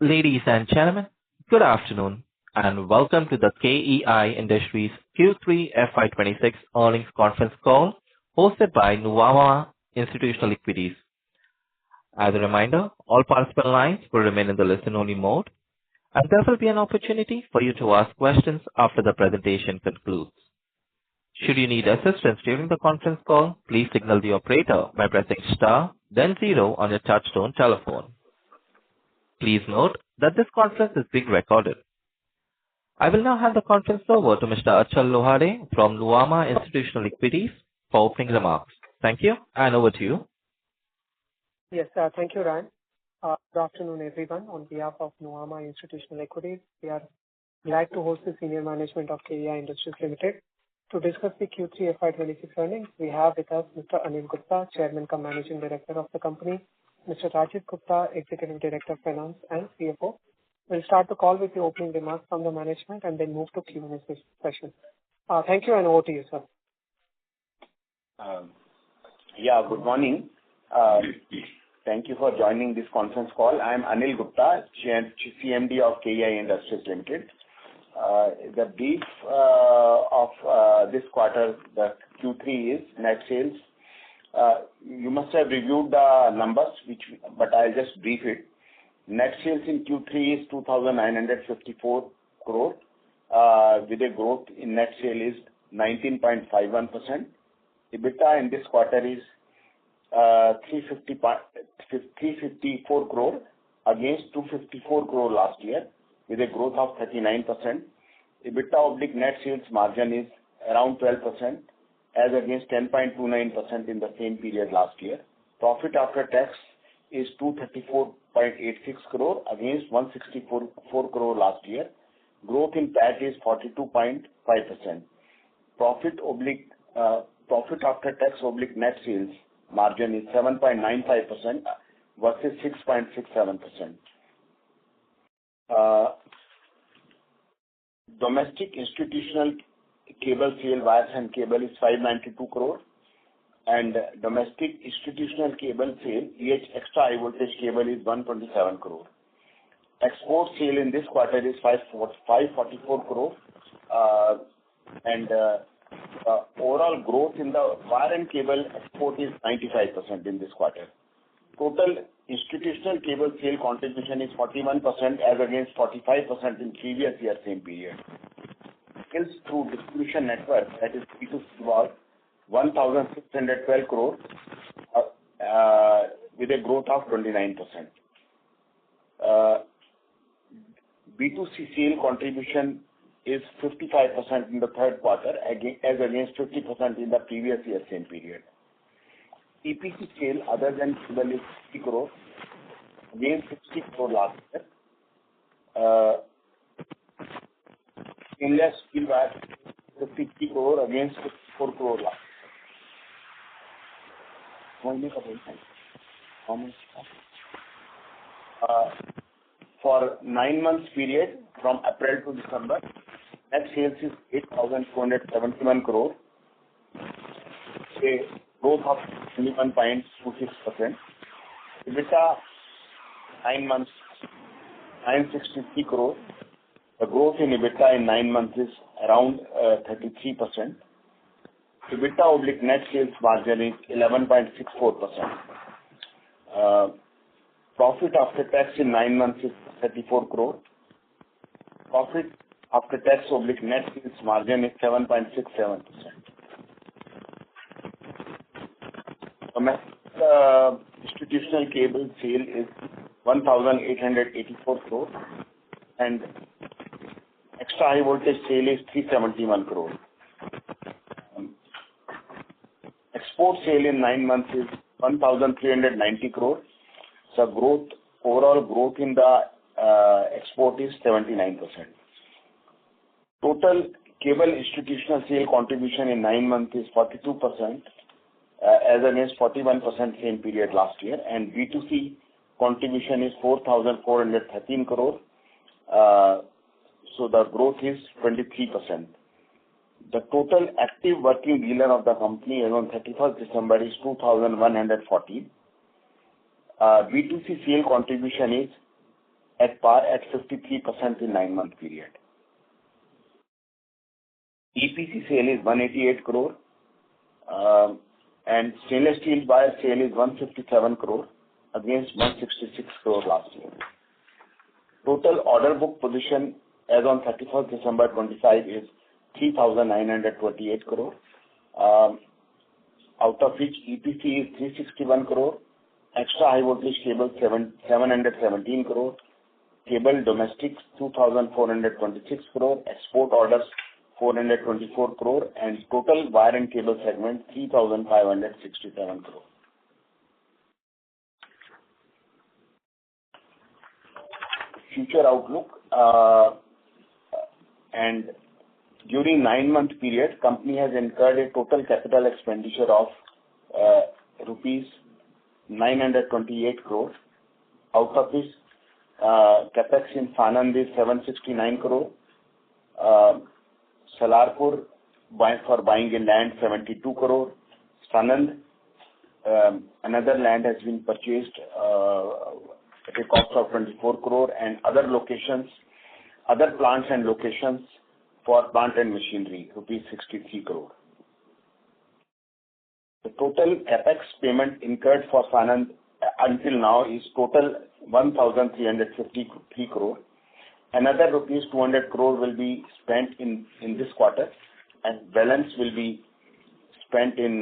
Ladies and gentlemen, good afternoon, and welcome to the KEI Industries Q3 FY26 earnings conference call hosted by Nuvama Institutional Equities. As a reminder, all participant lines will remain in the listen-only mode, and there will be an opportunity for you to ask questions after the presentation concludes. Should you need assistance during the conference call, please signal the operator by pressing star, then zero on your touchtone telephone. Please note that this conference is being recorded. I will now hand the conference over to Mr. Achal Lohade from Nuvama Institutional Equities for opening remarks. Thank you, and over to you. Yes, thank you, Ryan. Good afternoon, everyone. On behalf of Nuvama Institutional Equities, we are glad to host the senior management of KEI Industries Limited. To discuss the Q3 FY26 earnings, we have with us Mr. Anil Gupta, Chairman cum Managing Director of the company, Mr. Rajiv Gupta, Executive Director of Finance and CFO. We'll start the call with the opening remarks from the management and then move to Q&A session. Thank you, and over to you, sir. Good morning. Thank you for joining this conference call. I am Anil Gupta, CMD of KEI Industries Limited. The brief of this quarter, the Q3 is net sales. You must have reviewed the numbers, but I'll just brief it. Net sales in Q3 is 2,954 crore, with a growth in net sale is 19.51%. EBITDA in this quarter is 354 crore against 254 crore last year, with a growth of 39%. EBITDA/net sales margin is around 12%, as against 10.29% in the same period last year. Profit after tax is 234.86 crore against 164 crore last year. Growth in PAT is 42.5%. Profit after tax/net sales margin is 7.95% versus 6.67%. Domestic institutional cable sale, wires and cable is 592 crore, and domestic institutional cable sale, extra high voltage cable, is 127 crore. Export sale in this quarter is 544 crore, and overall growth in the wire and cable export is 95% in this quarter. Total institutional cable sale contribution is 41% as against 45% in previous year same period. Sales through distribution network, that is B2C, was 1,612 crore with a growth of 29%. B2C sale contribution is 55% in the third quarter as against 50% in the previous year same period. EPC sale other than cable is 60 crore against 60 crore last year. Stainless steel wire 53 crore against 54 crore last year. For 9 months period from April to December, net sales is 8,271 crore, a growth of 21.26%. EBITDA 9 months 963 crore. The growth in EBITDA in 9 months is around 33%. EBITDA/net sales margin is 11.64%. Profit after tax in 9 months is 34 crore. Profit after tax/net sales margin is 7.67%. Domestic institutional cable sale is 1,884 crore, and extra high voltage sale is 371 crore. Export sale in 9 months is 1,390 crore. So overall growth in the export is 79%. Total cable institutional sale contribution in 9 months is 42%, as against 41% same period last year, and B2C contribution is 4,413 crore. So the growth is 23%. The total active working dealer of the company as on 31st December is 2,114. B2C sale contribution is at par at 53% in 9-month period. EPC sale is 188 crore, and stainless steel wire sale is 157 crore against 166 crore last year. Total order book position as on 31st December 25 is 3,928 crore, out of which EPC is 361 crore, extra high voltage cable 717 crore, cable domestic 2,426 crore, export orders 424 crore, and total wire and cable segment 3,567 crore. Future outlook, and during 9-month period, company has incurred a total capital expenditure of rupees 928 crore, out of which capex in Sanand is 769 crore, Salarpur for buying a land 72 crore, Sanand another land has been purchased at a cost of 24 crore, and other plants and locations for plant and machinery, rupees 63 crore. The total capex payment incurred for Sanand until now is total 1,353 crore. Another rupees 200 crore will be spent in this quarter, and balance will be spent in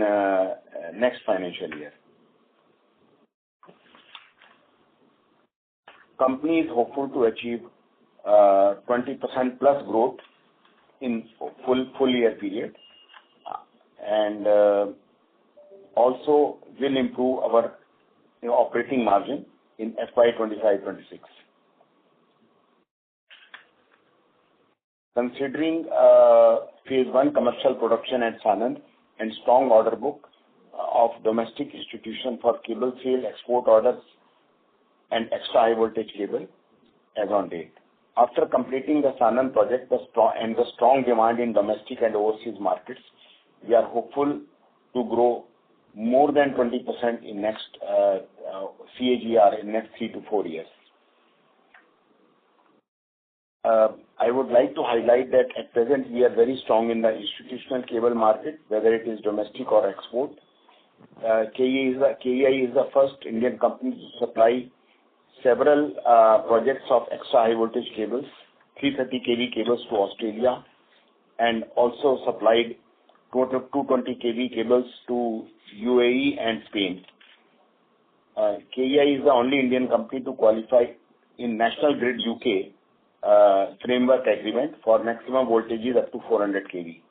next financial year. Company is hopeful to achieve 20% plus growth in full year period, and also will improve our operating margin in FY 25-26. Considering phase 1 commercial production at Sanand and strong order book of domestic institution for cable sale, export orders, and extra high voltage cable as on date. After completing the Sanand project, the strong demand in domestic and overseas markets, we are hopeful to grow more than 20% in next CAGR in next 3 to 4 years. I would like to highlight that at present we are very strong in the institutional cable market, whether it is domestic or export. KEI is the first Indian company to supply several projects of extra high voltage cables, 330 kV cables to Australia, and also supplied 220 kV cables to UAE and Spain. KEI is the only Indian company to qualify in National Grid UK framework agreement for maximum voltages up to 400 kV.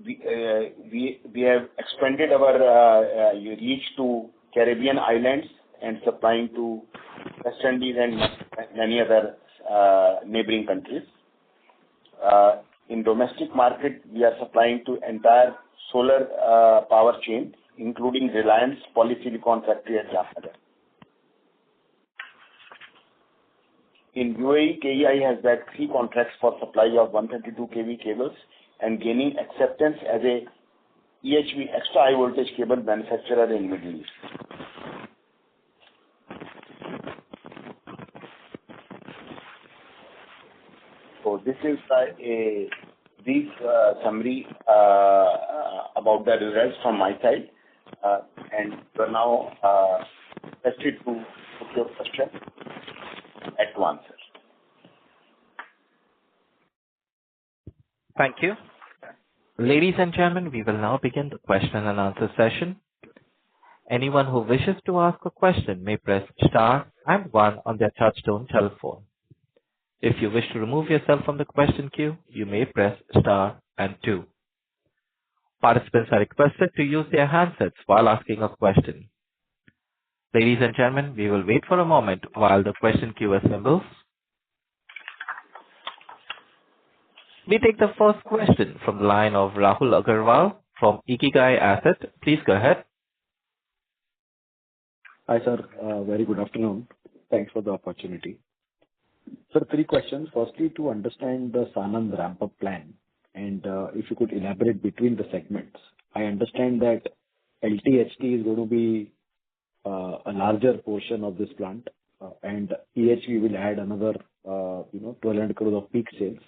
We have expanded our reach to Caribbean islands and supplying to West Indies and many other neighboring countries. In domestic market, we are supplying to entire solar power chain, including Reliance Polysilicon factory at Jamnagar. In UAE, KEI has bagged 3 contracts for supply of 132 kV cables and gaining acceptance as a EHV extra high voltage cable manufacturer in Middle East. So this is a brief summary about the results from my side, and we are now interested to put your question at once. Thank you. Ladies and gentlemen, we will now begin the question and answer session. Anyone who wishes to ask a question may press star and 1 on their touchtone telephone. If you wish to remove yourself from the question queue, you may press star and 2. Participants are requested to use their handsets while asking a question. Ladies and gentlemen, we will wait for a moment while the question queue assembles. We take the first question from the line of Rahul Agarwal from Ikigai Asset. Please go ahead. Hi, sir. Very good afternoon. Thanks for the opportunity. Sir, 3 questions. Firstly, to understand the Sanand ramp-up plan, and if you could elaborate between the segments. I understand that LT-HT is going to be a larger portion of this plant, and EHV will add another, 1,200 crores of peak sales.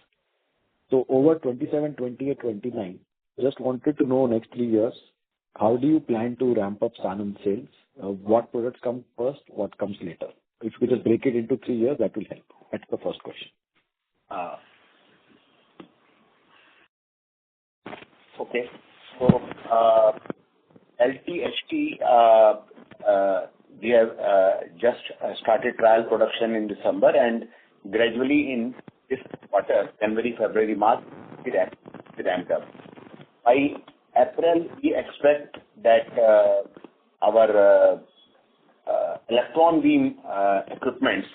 So over 27, 28, 29, just wanted to know next 3 years, how do you plan to ramp up Sanand sales? What products come first? What comes later? If you could just break it into 3 years, that will help. That's the first question. Okay. So, LTHT, we have just started trial production in December, and gradually in this quarter, January, February, March, it ramped up. By April, we expect that our electron beam equipments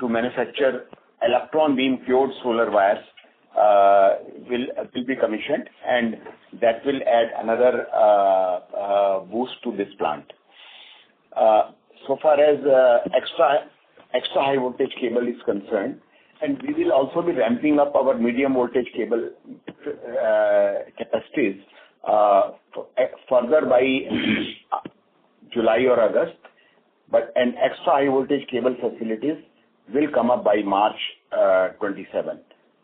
to manufacture electron beam cured solar wires will be commissioned, and that will add another boost to this plant. So far as extra high voltage cable is concerned, and we will also be ramping up our medium voltage cable capacities further by July or August, and extra high voltage cable facilities will come up by March 27.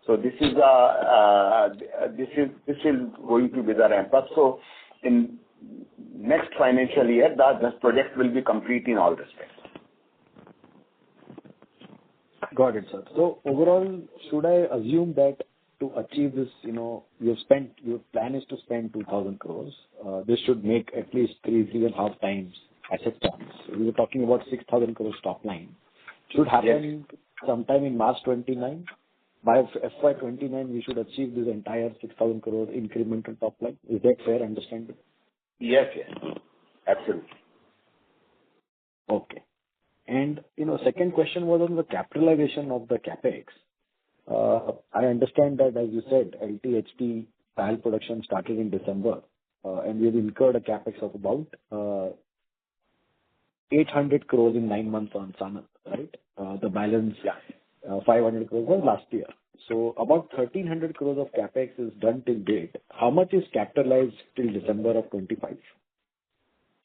So this is going to be the ramp up. So in next financial year, this project will be complete in all respects. Got it, sir. So overall, should I assume that to achieve this, your plan is to spend 2,000 crores. This should make at least 3.5 times asset turns. We were talking about 6,000 crores top line. Should happen sometime in March 29. By FY 29, we should achieve this entire 6,000 crores incremental top line. Is that fair understanding? Yes, absolutely. Okay. And, second question was on the capitalization of the CapEx. I understand that, as you said, LTHT tile production started in December, and we've incurred a CapEx of about 800 crores in 9 months on Sanand, right? The balance, 500 crores was last year. So about 1,300 crores of CapEx is done till date. How much is capitalized till December of 25?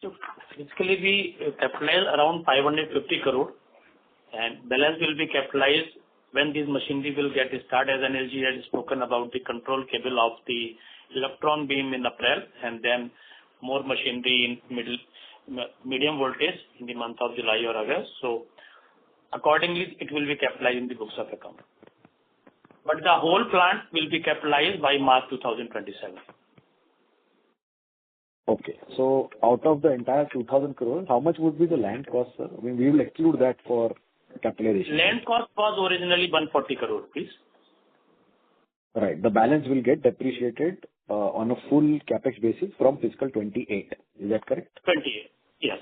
So basically, we capitalize around 550 crore, and balance will be capitalized when this machinery will get started. As NLG had spoken about the control cable of the electron beam in April, and then more machinery in medium voltage in the month of July or August. So accordingly, it will be capitalized in the books of account. But the whole plant will be capitalized by March 2027. Okay. So out of the entire 2,000 crores, how much would be the land cost, sir? I mean, we will exclude that for capitalization. Land cost was originally 140 crore rupees. Right. The balance will get depreciated on a full capex basis from fiscal 28. Is that correct? 28. Yes.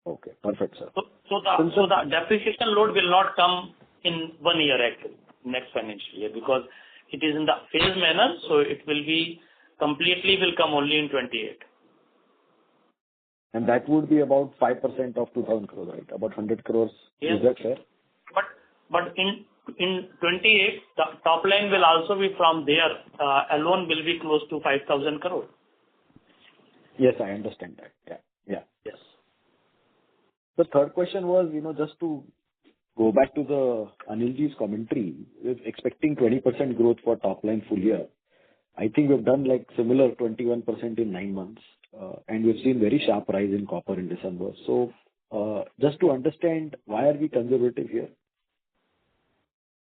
Okay. Perfect, sir. So the depreciation load will not come in 1 year actually, next financial year, because it is in the phase manner, so it will come only in 28. And that would be about 5% of 2,000 crores, right? About 100 crores. Yes. Is that fair? But in 28, the top line will also be from there alone will be close to 5,000 crore. Yes, I understand that. Yeah. Yes. The third question was, just to go back to the Anilji's commentary, we're expecting 20% growth for top line full year. I think we've done like similar 21% in 9 months, and we've seen very sharp rise in copper in December. So, just to understand, why are we conservative here?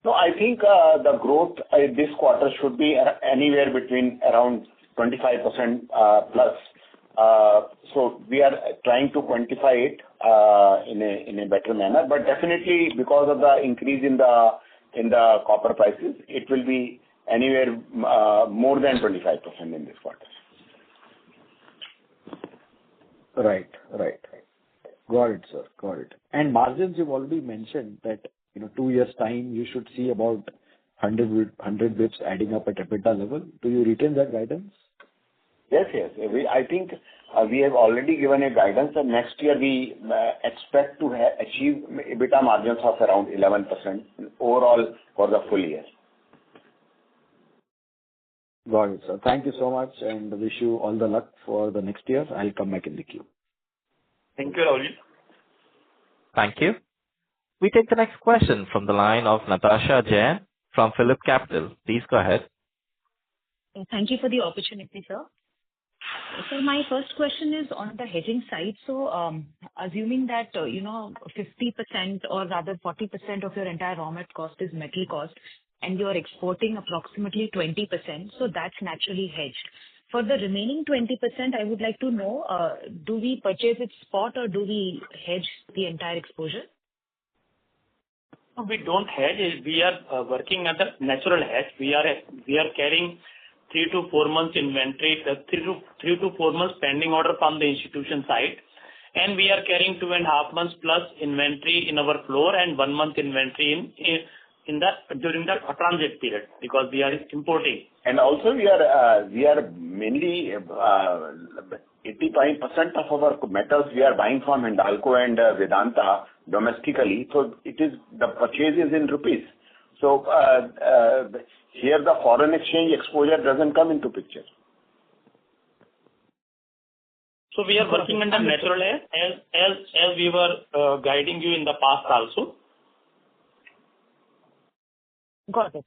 No, I think the growth this quarter should be anywhere between around 25% plus. So we are trying to quantify it in a better manner, but definitely because of the increase in the copper prices, it will be anywhere more than 25% in this quarter. Right. Got it, sir. Got it. And margins, you've already mentioned that, 2 years' time, you should see about 100 bits adding up at EBITDA level. Do you retain that guidance? Yes. I think we have already given a guidance that next year we expect to achieve EBITDA margins of around 11% overall for the full year. Got it, sir. Thank you so much, and wish you all the luck for the next year. I'll come back in the queue. Thank you, Rahul. Thank you. We take the next question from the line of Natasha Jain from Phillip Capital. Please go ahead. Thank you for the opportunity, sir. So my first question is on the hedging side. So, assuming that, 50% or rather 40% of your entire raw mat cost is metal cost, and you're exporting approximately 20%, so that's naturally hedged. For the remaining 20%, I would like to know, do we purchase it spot or do we hedge the entire exposure? No, we don't hedge. We are working at a natural hedge. We are carrying 3 to 4 months inventory, 3 to 4 months pending order from the institution side, and we are carrying 2.5 months plus inventory in our floor and 1 month inventory during the transit period because we are importing. And also we are mainly 85% of our metals we are buying from Hindalco and Vedanta domestically. So it is the purchase is in rupees. So here the foreign exchange exposure doesn't come into picture. So we are working under natural hedge as we were guiding you in the past also. Got it.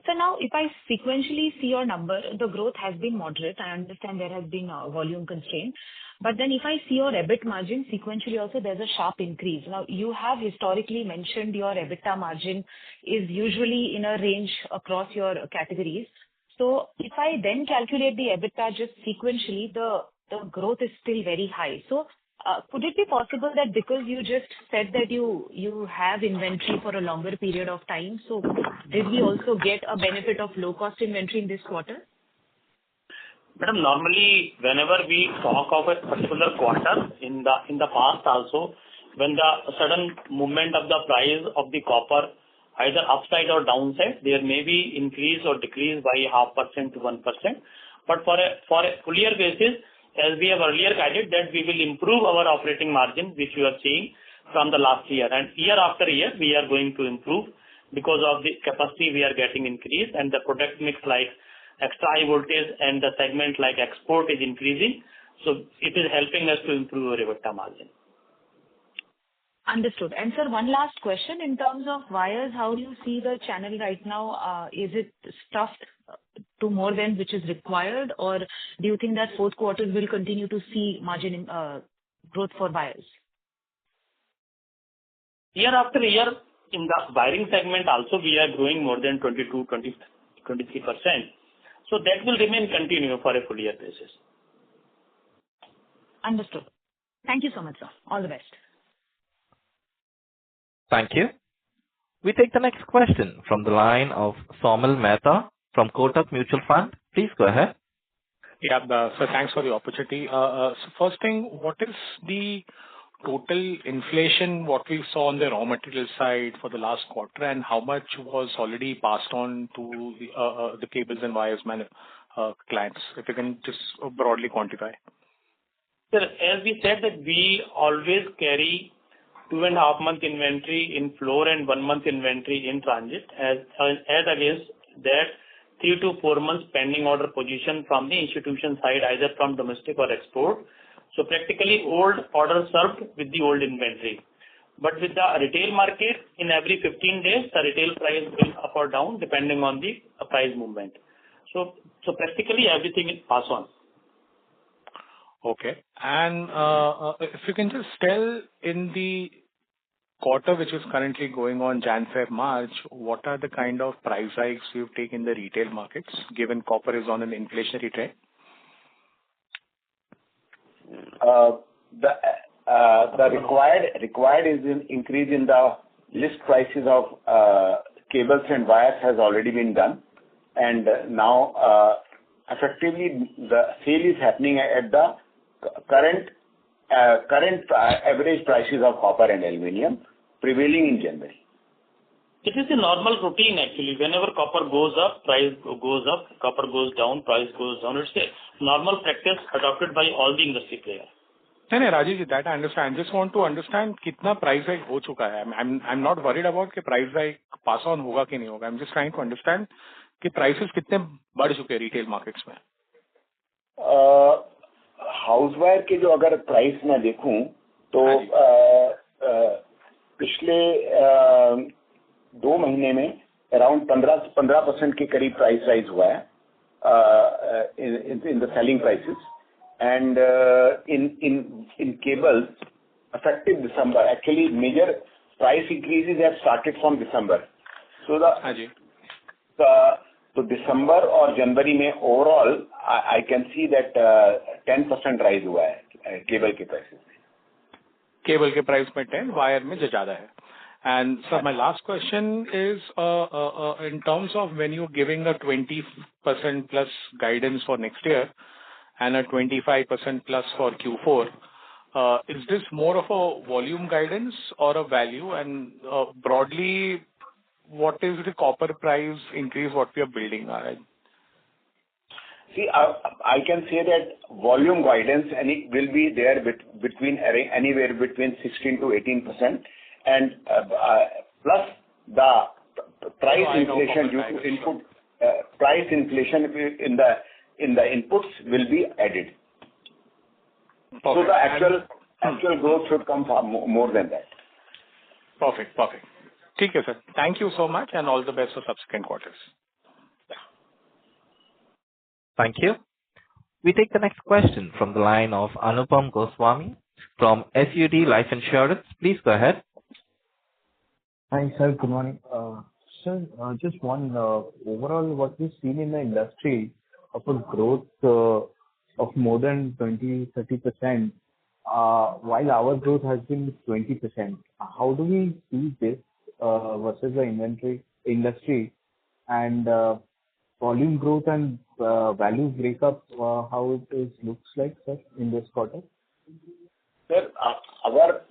So now if I sequentially see your number, the growth has been moderate. I understand there has been a volume constraint. But then if I see your EBIT margin sequentially also, there's a sharp increase. Now, you have historically mentioned your EBITDA margin is usually in a range across your categories. So if I then calculate the EBITDA just sequentially, the growth is still very high. So could it be possible that because you just said that you have inventory for a longer period of time, so did we also get a benefit of low-cost inventory in this quarter? Madam, normally, whenever we talk of a particular quarter in the past also, when the sudden movement of the price of the copper, either upside or downside, there may be increase or decrease by 0.5% to 1%. But for a full year basis, as we have earlier guided that we will improve our operating margin, which you are seeing from the last year. And year after year, we are going to improve because of the capacity we are getting increased and the product mix like extra high voltage and the segment like export is increasing. So it is helping us to improve our EBITDA margin. Understood. And sir, one last question. In terms of wires, how do you see the channel right now? Is it stuffed to more than which is required, or do you think that fourth quarter will continue to see margin growth for wires? Year after year, in the wiring segment also, we are growing more than 23%. So that will remain continue for a full year basis. Understood. Thank you so much, sir. All the best. Thank you. We take the next question from the line of Saumil Mehta from Kotak Mutual Fund. Please go ahead. Yeah, so thanks for the opportunity. So first thing, what is the total inflation what we saw on the raw material side for the last quarter, and how much was already passed on to the cables and wires clients? If you can just broadly quantify. Sir, as we said that we always carry 2.5 month inventory in floor and 1 month inventory in transit as against that 3 to 4 months pending order position from the institution side, either from domestic or export. So practically old order served with the old inventory. But with the retail market, in every 15 days, the retail price will up or down depending on the price movement. So practically everything is passed on. Okay. And if you can just tell in the quarter which is currently going on, Jan, Feb, March, what are the kind of price hikes you've taken in the retail markets, given copper is on an inflationary trend? The required is an increase in the list prices of cables and wires has already been done, and now effectively the sale is happening at the current average prices of copper and aluminium prevailing in January. It is a normal routine actually. Whenever copper goes up, price goes up. Copper goes down, price goes down. It's a normal practice adopted by all the industry players. No, Rajesh, that I understand. I just want to understand kitna price hike ho chuka hai. I'm not worried about कि price hike pass on होगा कि नहीं होगा. I'm just trying to understand कि prices कितने बढ़ चुके हैं retail markets में. हाउस वायर के जो अगर प्राइस मैं देखूं तो पिछले 2 महीने में around 15% के करीब प्राइस राइज हुआ है in the selling prices. And in cables, effective December, actually major price increases have started from December. So so December or January में overall, I can see that 10% rise हुआ है cable के prices में. Cable के price में 10, wire में ज़्यादा है. And so my last question is, in terms of when you're giving a 20% plus guidance for next year and a 25% plus for Q4, is this more of a volume guidance or a value? And broadly, what is the copper price increase what we are building? See, I can say that volume guidance, and it will be there between anywhere between 16 to 18%, and plus the price inflation due to input price inflation in the inputs will be added. Perfect. So the actual growth should come far more than that. Perfect. ठीक है, sir. Thank you so much, and all the best for subsequent quarters. Thank you. We take the next question from the line of Anupam Goswami from SUD Life Insurance. Please go ahead. Hi, sir. Good morning. Sir, just one overall what we've seen in the industry of a growth of more than 20-30%, while our growth has been 20%. How do we see this versus the industry and volume growth and value breakup, how it looks like, sir, in this quarter? Sir, our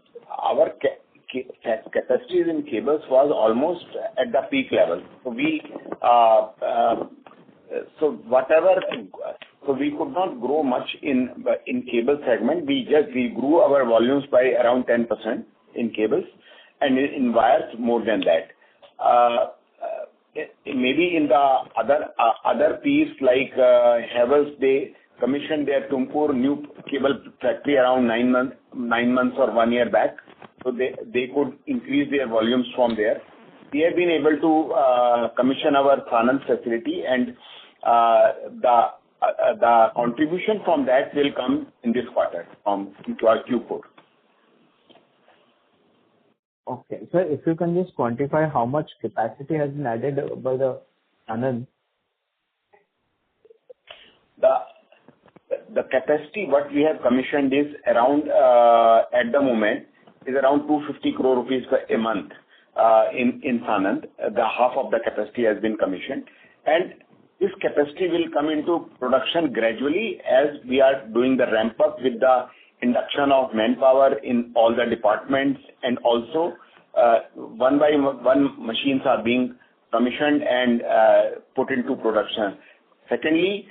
capacities in cables was almost at the peak level. So we could not grow much in cable segment. We grew our volumes by around 10% in cables, and in wires more than that. Maybe in the other piece like Havells, they commissioned their Tumkur new cable factory around 9 months or 1 year back. So they could increase their volumes from there. We have been able to commission our Sanand facility, and the contribution from that will come in this quarter from Q4. Okay. Sir, if you can just quantify how much capacity has been added by the Sanand? The capacity what we have commissioned is around at the moment is around 250 crore rupees a month in Sanand. The half of the capacity has been commissioned, and this capacity will come into production gradually as we are doing the ramp up with the induction of manpower in all the departments, and also one by one machines are being commissioned and put into production. Secondly,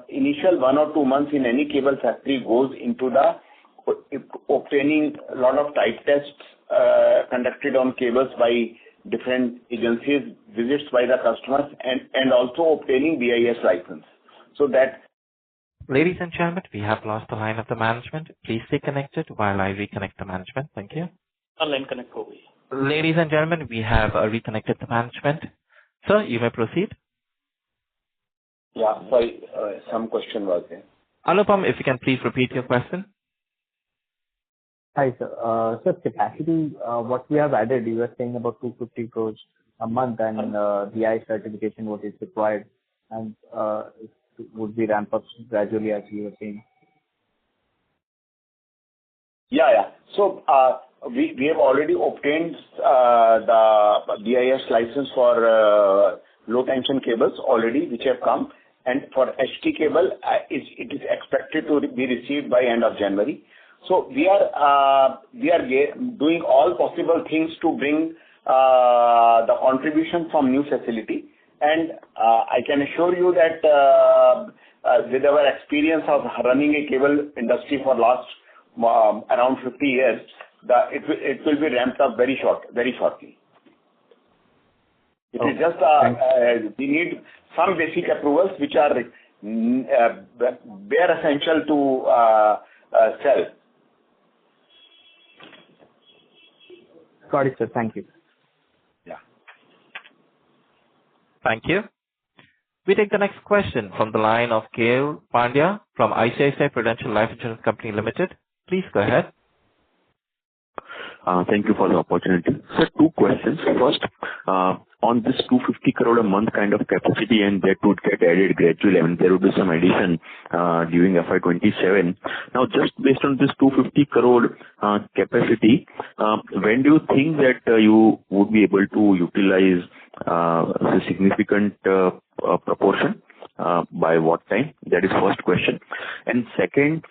initial 1 or 2 months in any cable factory goes into the obtaining a lot of type tests conducted on cables by different agencies, visits by the customers, and also obtaining BIS license. So that. Ladies and gentlemen, we have lost the line of the management. Please stay connected while I reconnect the management. Thank you. Line connect ho gayi. Ladies and gentlemen, we have reconnected the management. Sir, you may proceed. Yeah, sorry, some question was there. Anupam, if you can please repeat your question. Hi, sir. Sir, capacity, what we have added, you were saying about 250 crores a month, and BI certification, what is required, and would be ramp up gradually, as you were saying. Yeah. So we have already obtained the BIS license for low tension cables already, which have come, and for HT cable, it is expected to be received by end of January. So we are doing all possible things to bring the contribution from new facility, and I can assure you that with our experience of running a cable industry for last around 50 years, it will be ramped up very shortly. It is just we need some basic approvals which are bare essential to sell. Got it, sir. Thank you. Yeah. Thank you. We take the next question from the line of KEI Pandya from ICICI Prudential Life Insurance Company Limited. Please go ahead. Thank you for the opportunity. Sir, two questions. First, on this 250 crore a month kind of capacity, and that would get added gradually, and there would be some addition during FY 27. Now, just based on this 250 crore capacity, when do you think that you would be able to utilize a significant proportion? By what time? That is first question. And second,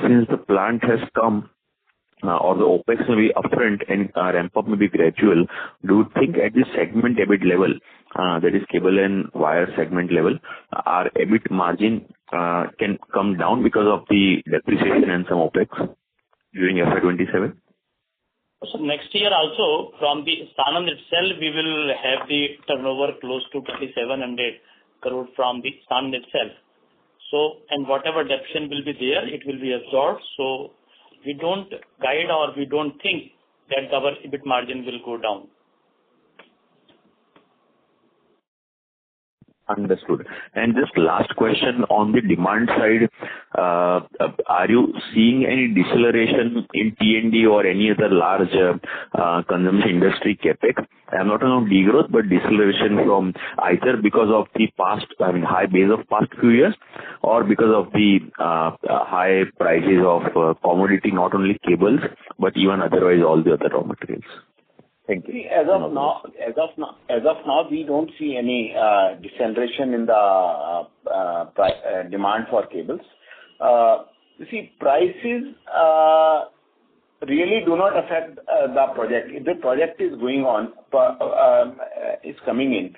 since the plant has come, or the OpEx may be upfront and ramp up may be gradual, do you think at this segment EBIT level, that is cable and wire segment level, our EBIT margin can come down because of the depreciation and some OpEx during FY 27? So next year also, from the Sanand itself, we will have the turnover close to 2,700 crore from the Sanand itself. So, and whatever depreciation will be there, it will be absorbed. So we don't guide or we don't think that our EBIT margin will go down. Understood. And just last question on the demand side, are you seeing any deceleration in T&D or any other large consumption industry capex? I'm not talking about degrowth, but deceleration from either because of the past, high base of past few years, or because of the high prices of commodity, not only cables, but even otherwise all the other raw materials. Thank you. See, as of now, we don't see any deceleration in the demand for cables. You see, prices really do not affect the project. If the project is going on, is coming in,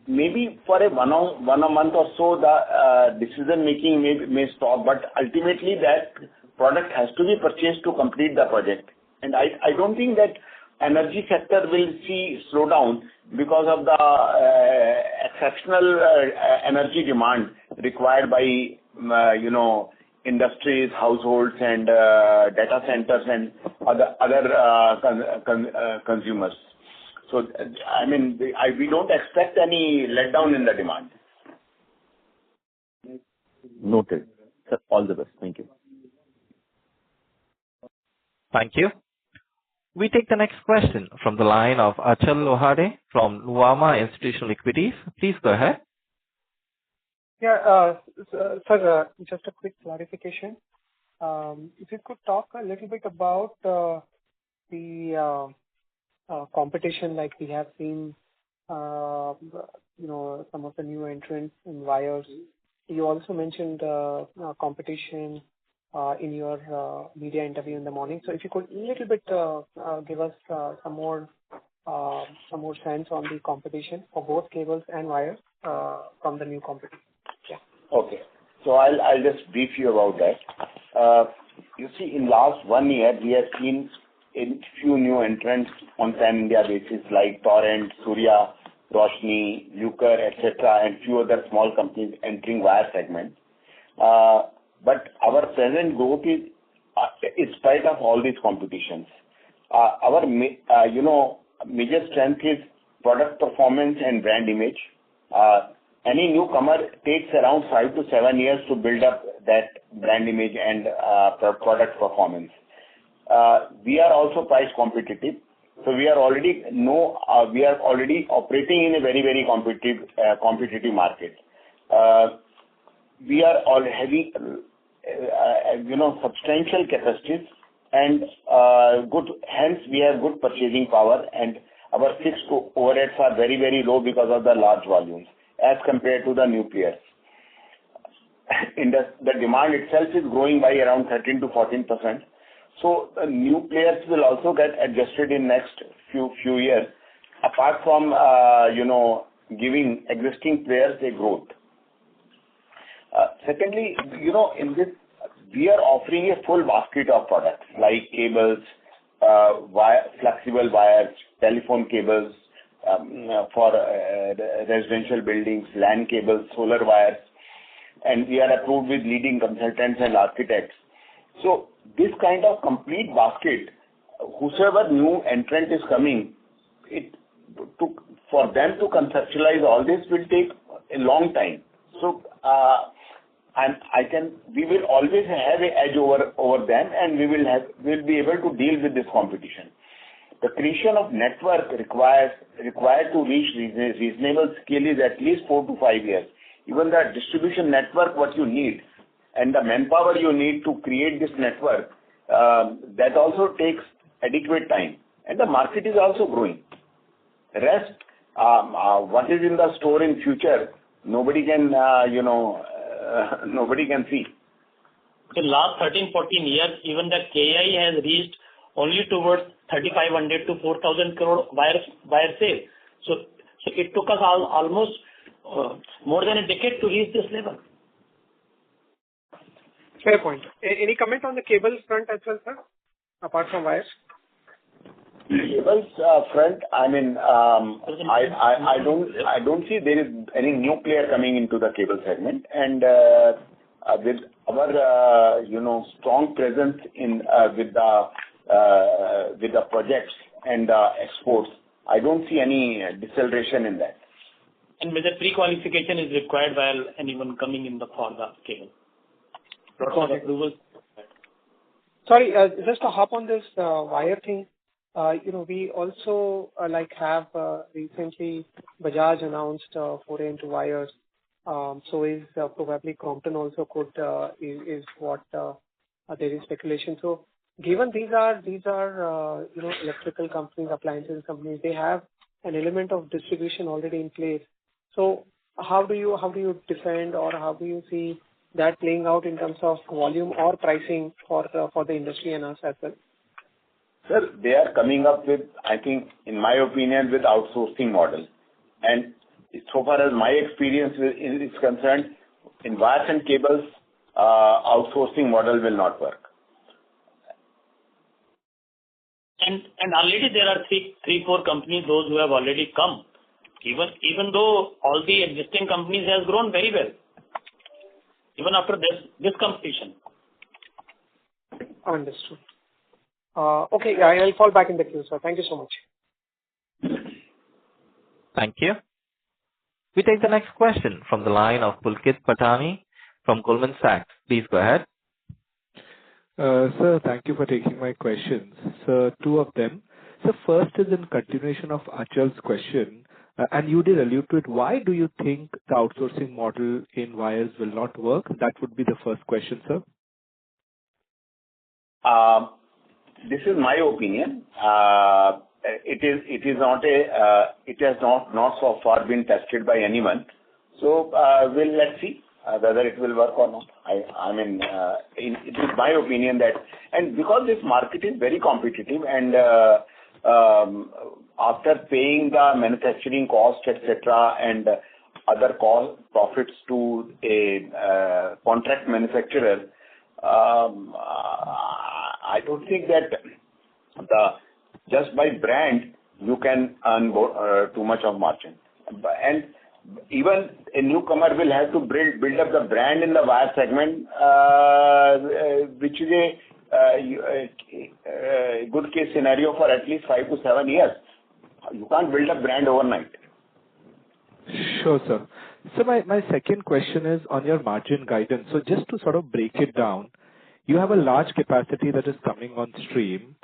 maybe for one a month or so, the decision making may stop, but ultimately that product has to be purchased to complete the project. And I don't think that energy sector will see slowdown because of the exceptional energy demand required by industries, households, and data centers and other consumers. So we don't expect any letdown in the demand. Noted. Sir, all the best. Thank you. Thank you. We take the next question from the line of Achal Lohade from Nuvama Institutional Equities. Please go ahead. Yeah, sir, just a quick clarification. If you could talk a little bit about the competition, like we have seen, some of the new entrants in wires. You also mentioned competition in your media interview in the morning. So if you could a little bit give us some more sense on the competition for both cables and wires from the new competition. Yeah. Okay. So I'll just brief you about that. You see, in last 1 year, we have seen a few new entrants on pan-India basis like Torrent, Surya, Roshni, Luker, etc., and few other small companies entering wire segment. But our present growth is in spite of all these competitions. Our major strength is product performance and brand image. Any newcomer takes around 5 to 7 years to build up that brand image and product performance. We are also price competitive, so we are already operating in a very, very competitive market. We are all having substantial capacities and hence we have good purchasing power, and our fixed overheads are very, very low because of the large volumes as compared to the new players. The demand itself is growing by around 13 to 14%. So the new players will also get adjusted in next few years, apart from giving existing players a growth. Secondly, in this, we are offering a full basket of products like cables, flexible wires, telephone cables for residential buildings, LAN cables, solar wires, and we are approved with leading consultants and architects. So this kind of complete basket whosoever new entrant is coming, for them to conceptualize all this will take a long time. So, we will always have an edge over them, and we'll be able to deal with this competition. The creation of network required to reach reasonable scale is at least 4 to 5 years. Even the distribution network, what you need, and the manpower you need to create this network, that also takes adequate time. And the market is also growing. Rest, what is in the store in future, nobody can, nobody can see. In last 13, 14 years, even the KEI has reached only towards 3,500 to 4,000 crore wire sale. So it took us almost more than a decade to reach this level. Fair point. Any comment on the cables front as well, sir, apart from wires? Cables front, I mean, I don't see there is any new player coming into the cable segment, and with our strong presence in with the projects and exports, I don't see any deceleration in that. And whether pre-qualification is required while anyone coming in for the cable. Lots of approvals. Sorry, just to hop on this wire thing. We also have recently Bajaj announced foray into wires. So is probably Crompton also could is what there is speculation. So given these are electrical companies, appliances companies, they have an element of distribution already in place. So how do you defend, or how do you see that playing out in terms of volume or pricing for the industry and us as well? Sir, they are coming up with, I think, in my opinion, with outsourcing model. And so far as my experience is concerned, in wires and cables, outsourcing model will not work. And already there are three, four companies, those who have already come. Even though all the existing companies has grown very well, even after this competition. Understood. Okay, I'll fall back in the queue, sir. Thank you so much. Thank you. We take the next question from the line of Pulkit Patani from Goldman Sachs. Please go ahead. Sir, thank you for taking my questions. So, two of them. So, first is in continuation of Achal's question, and you did allude to it. Why do you think the outsourcing model in wires will not work? That would be the first question, sir. This is my opinion. It has not so far been tested by anyone. So let's see whether it will work or not. It is my opinion that, and because this market is very competitive, and after paying the manufacturing cost, etc., and other profits to a contract manufacturer, I don't think that just by brand you can earn too much of margin. And even a newcomer will have to build up the brand in the wire segment, which is a good case scenario for at least 5 to 7 years. You can't build a brand overnight. Sure, sir. So my second question is on your margin guidance. So just to sort of break it down, you have a large capacity that is coming on stream.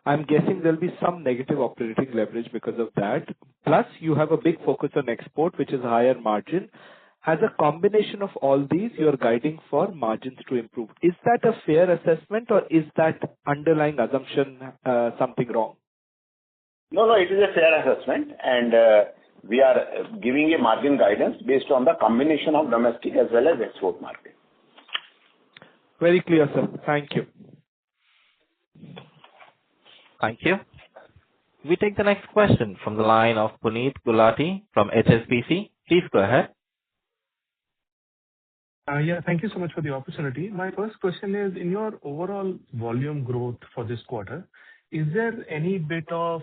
I'm guessing there'll be some negative operating leverage because of that. Plus, you have a big focus on export, which is higher margin. As a combination of all these, you're guiding for margins to improve. Is that a fair assessment, or is that underlying assumption something wrong? No, it is a fair assessment, and we are giving a margin guidance based on the combination of domestic as well as export market. Very clear, sir. Thank you. Thank you. We take the next question from the line of Puneet Gulati from HSBC. Please go ahead. Thank you so much for the opportunity. My first question is, in your overall volume growth for this quarter, is there any bit of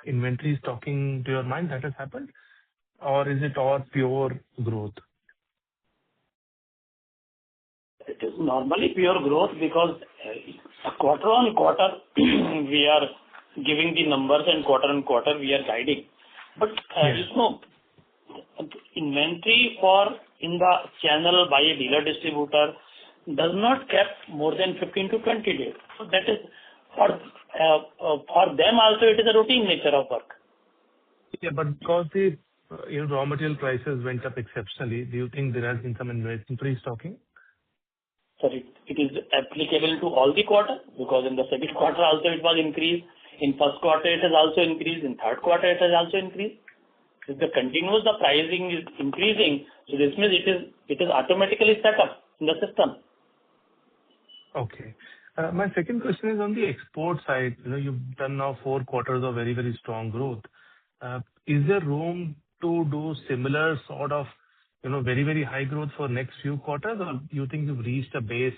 inventory stocking to your mind that has happened, or is it all pure growth? It is normally pure growth because quarter on quarter we are giving the numbers and quarter-on-quarter we are guiding. But inventory in the channel by a dealer distributor does not kept more than 15 to 20 days. So that is for them also it is a routine nature of work. Yeah, but because the raw material prices went up exceptionally, do you think there has been some inventory stocking? Sorry, it is applicable to all the quarter because in the second quarter also it was increased. In first quarter it has also increased. In third quarter it has also increased. If the continuous the pricing is increasing, so this means it is automatically set up in the system. Okay. My second question is on the export side. You've done now 4 quarters of very, very strong growth. Is there room to do similar sort of, very, very high growth for next few quarters, or you think you've reached a base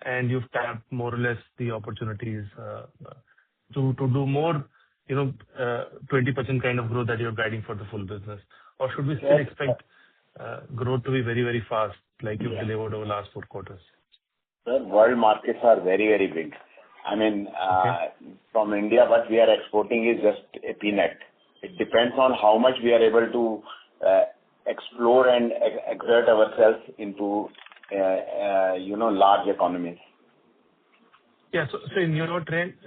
and you've tapped more or less the opportunities to do more, 20% kind of growth that you're guiding for the full business? Or should we still expect growth to be very, very fast like you've delivered over the last 4 quarters? Sir, world markets are very, very big. I mean, from India, what we are exporting is just a peanut. It depends on how much we are able to explore and exert ourselves into, large economies. Yeah. So in your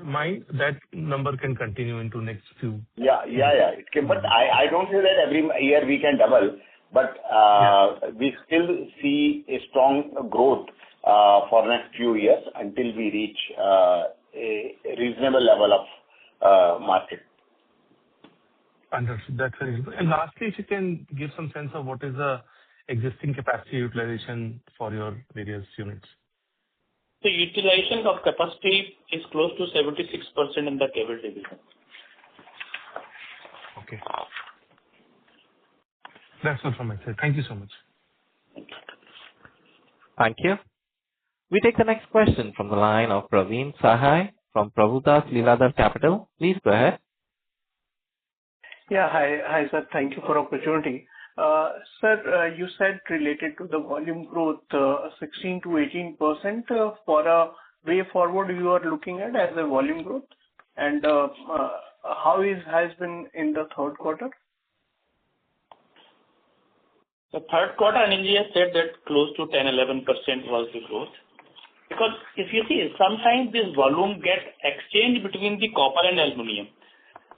mind, that number can continue into next few. Yeah. It can, but I don't say that every year we can double, but we still see a strong growth for next few years until we reach a reasonable level of market. Understood. That's very helpful. And lastly, if you can give some sense of what is the existing capacity utilization for your various units. The utilization of capacity is close to 76% in the cable division. Okay. That's all from my side. Thank you so much. Thank you. We take the next question from the line of Praveen Sahai from Prabhudas Lilladher Capital. Please go ahead. Yeah. Hi, sir. Thank you for opportunity. Sir, you said related to the volume growth, 16 to 18% for a way forward you are looking at as a volume growth, and how has been in the third quarter? The third quarter, Anilji has said that close to 10-11% was the growth. Because if you see, sometimes this volume gets exchanged between the copper and aluminium.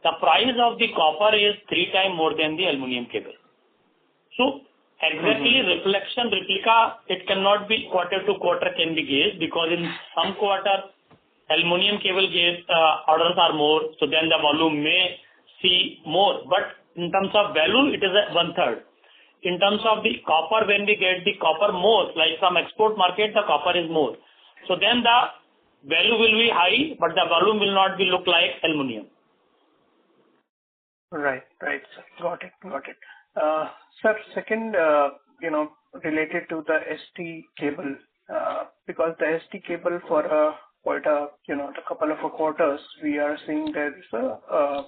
The price of the copper is 3 times more than the aluminium cable. So exactly replica, it cannot be quarter to quarter can be gauged because in some quarter aluminium cable orders are more, so then the volume may see more. But in terms of value, it is 1/3. In terms of the copper, when we get the copper more, like from export market, the copper is more. So then the value will be high, but the volume will not be look like aluminium. Right, sir. Got it. Sir, second, related to the ST cable, because the ST cable for quite a couple of quarters, we are seeing there is a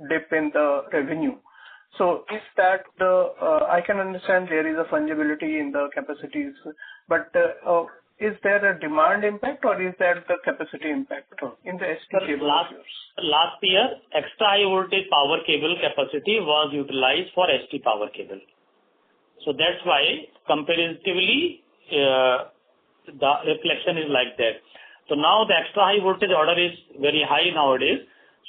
dip in the revenue. So is that I can understand there is a fungibility in the capacities, but is there a demand impact or is that the capacity impact in the ST cable? Last year, extra high voltage power cable capacity was utilized for ST power cable. So that's why comparatively the reflection is like that. So now the extra high voltage order is very high nowadays.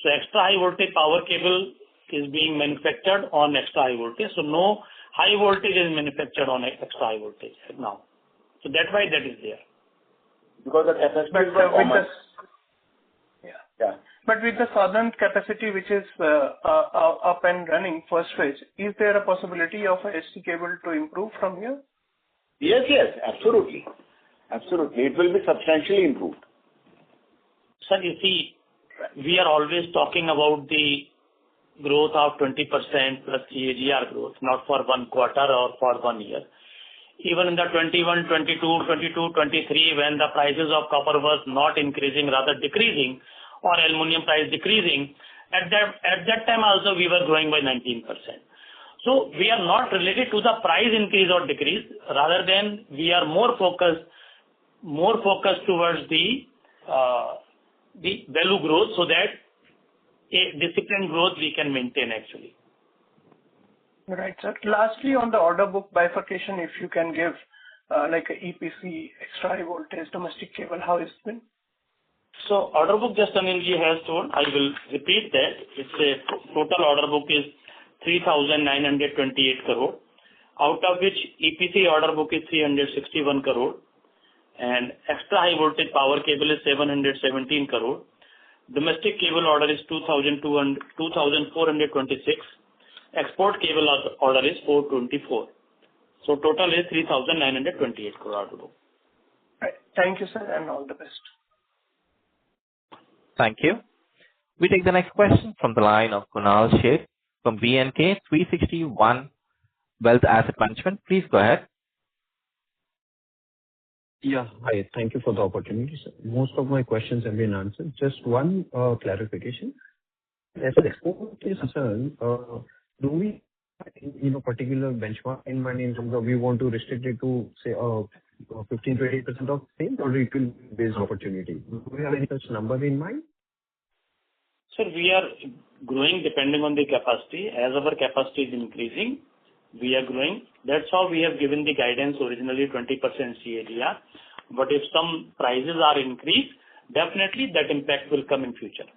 So extra high voltage power cable is being manufactured on extra high voltage. So no high voltage is manufactured on extra high voltage now. So that's why that is there. Because the capacity is common. Yeah. But with the southern capacity which is up and running first phase, is there a possibility of a ST cable to improve from here? Yes, absolutely. It will be substantially improved. Sir, you see, we are always talking about the growth of 20% plus CAGR growth, not for 1 quarter or for 1 year. Even in the 21, 22, 23, when the prices of copper was not increasing, rather decreasing, or aluminum price decreasing, at that time also we were growing by 19%. So we are not related to the price increase or decrease, rather than we are more focused towards the value growth, so that a disciplined growth we can maintain actually. Right, sir. Lastly, on the order book bifurcation, if you can give like a EPC, extra high voltage, domestic cable, how it's been? So order book just Anilji has told. I will repeat that. It's a total order book is 3,928 crore, out of which EPC order book is 361 crore, and extra high voltage power cable is 717 crore. Domestic cable order is 2,426. Export cable order is 424. So total is 3,928 crore order book. Right. Thank you, sir, and all the best. Thank you. We take the next question from the line of Kunal Sheth from BNK 361 Wealth Asset Management. Please go ahead. Yeah. Hi. Thank you for the opportunity, sir. Most of my questions have been answered. Just one clarification. As an export is concerned, do we, particular benchmark in mind in terms of we want to restrict it to, say, 15%-20% of sales, or it will be based opportunity? Do we have any such number in mind? Sir, we are growing depending on the capacity. As our capacity is increasing, we are growing. That's how we have given the guidance originally 20% CAGR. But if some prices are increased, definitely that impact will come in future.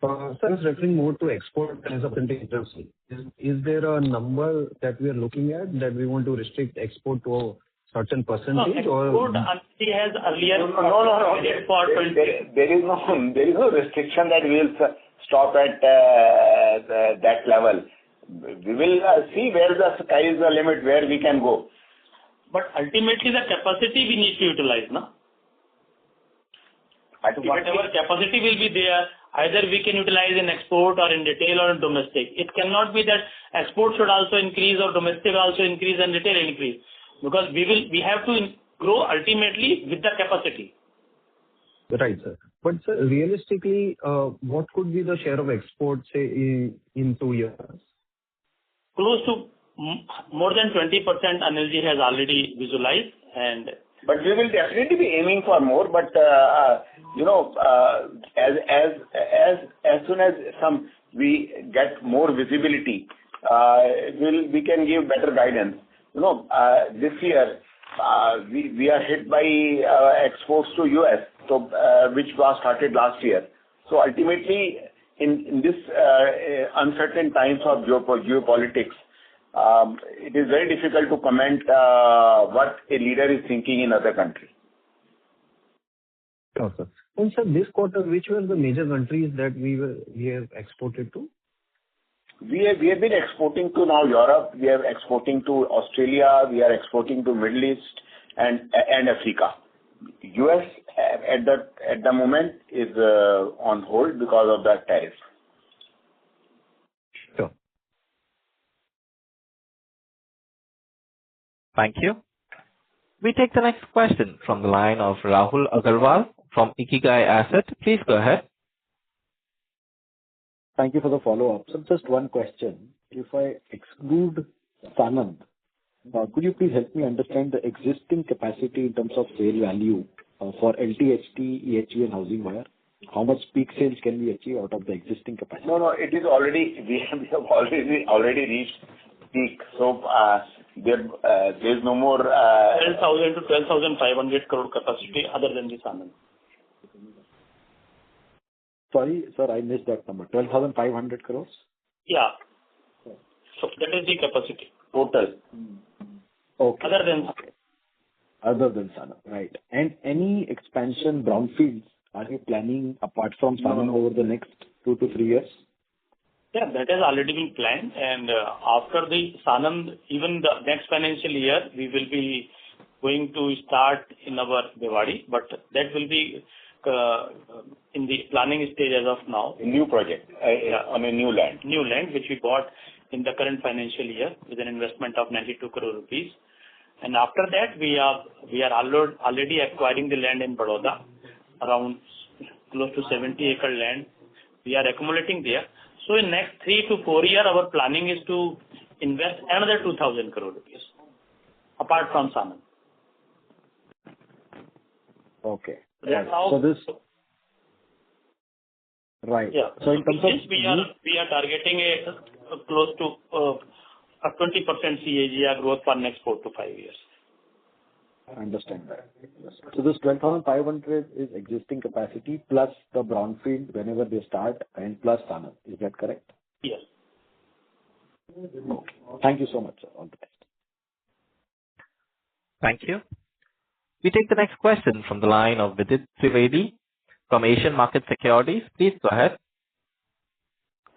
Sir, I was referring more to export as a percentage of sales. Is there a number that we are looking at that we want to restrict export to a certain percentage? No, export Anilji has earlier. No. There is no restriction that we will stop at that level. We will see where the sky is the limit, where we can go. But ultimately, the capacity we need to utilize, no? Whatever capacity will be there, either we can utilize in export or in retail or in domestic. It cannot be that export should also increase or domestic also increase and retail increase, because we have to grow ultimately with the capacity. Right, sir. But sir, realistically, what could be the share of export, say, in 2 years? Close to more than 20% Anilji has already visualized, but we will definitely be aiming for more. But as soon as we get more visibility, we can give better guidance. This year we are hit by exports to US, which was started last year. So ultimately, in this uncertain times of geopolitics, it is very difficult to comment what a leader is thinking in other countries. Sure, sir. And sir, this quarter, which were the major countries that we have exported to? We have been exporting to now Europe. We are exporting to Australia. We are exporting to Middle East and Africa. US at the moment is on hold because of the tariff. Sure. Thank you. We take the next question from the line of Rahul Agarwal from Ikigai Asset. Please go ahead. Thank you for the follow-up. So just one question. If I exclude Sanand, could you please help me understand the existing capacity in terms of sale value for LT, HT, EHV and housing wire? How much peak sales can we achieve out of the existing capacity? No, it is already, we have already reached peak. So there's no more 12,000 to 12,500 crore capacity other than the Sanand. Sorry, sir, I missed that number. 12,500 crores? Yeah. So that is the capacity total. Okay. Other than Sanand, right. And any expansion brownfields are you planning apart from Sanand over the next 2 to 3 years? Yeah, that has already been planned, and after the Sanand, even the next financial year, we will be going to start in our Bhiwadi, but that will be in the planning stage as of now. A new project on a new land. New land, which we bought in the current financial year with an investment of 92 crore rupees. And after that, we are already acquiring the land in Baroda, around close to 70-acre land. We are accumulating there. So in next 3 to 4 years, our planning is to invest another 2,000 crore rupees, apart from Sanand. Okay. That's how. So this. Right. Yeah. So in terms of We are targeting a close to a 20% CAGR growth for next 4 to 5 years. I understand that. So this 12,500 is existing capacity plus the brownfield whenever they start and plus Sanand. Is that correct? Yes. Okay. Thank you so much, sir. All the best. Thank you. We take the next question from the line of Vidit Trivedi from Asian Market Securities. Please go ahead.